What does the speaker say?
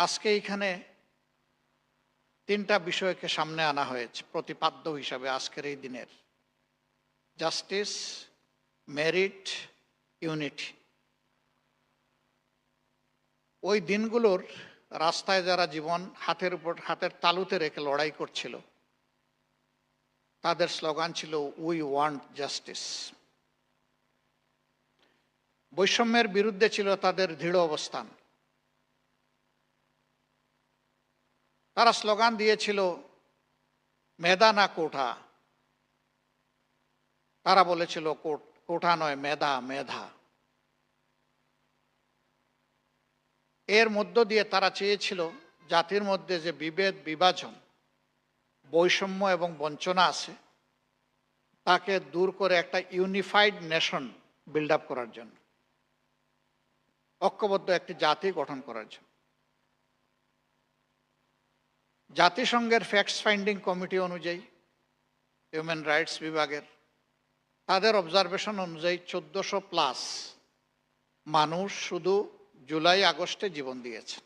আজকে এইখানে তিনটা বিষয়কে সামনে আনা হয়েছে প্রতিপাদ্য হিসাবে আজকের এই দিনের: জাস্টিস, মেরিট, ইউনিটি। ওই দিনগুলোর রাস্তায় যারা জীবন হাতের তালুতে রেখে লড়াই করছিল, তাদের স্লোগান ছিল উই ওয়ান্ট জাস্টিস। বৈষম্যের বিরুদ্ধে ছিল তাদের দৃঢ় অবস্থান। তারা স্লোগান দিয়েছিল মেধা না কোঠা। তারা বলেছিল কোঠা নয়, মেধা, মেধা। এর মধ্য দিয়ে তারা চেয়েছিল জাতির মধ্যে যে বিভেদ, বিভাজন, বৈষম্য এবং বঞ্চনা আছে, তাকে দূর করে একটা ইউনিফাইড নেশন বিল্ড আপ করার জন্য, ঐক্যবদ্ধ একটি জাতি গঠন করার জন্য। জাতিসংঘের ফ্যাক্টস ফাইন্ডিং কমিটি অনুযায়ী, হিউম্যান রাইটস বিভাগের তাদের অবজারভেশন অনুযায়ী 1400+ মানুষ শুধু জুলাই আগস্টে জীবন দিয়েছেন।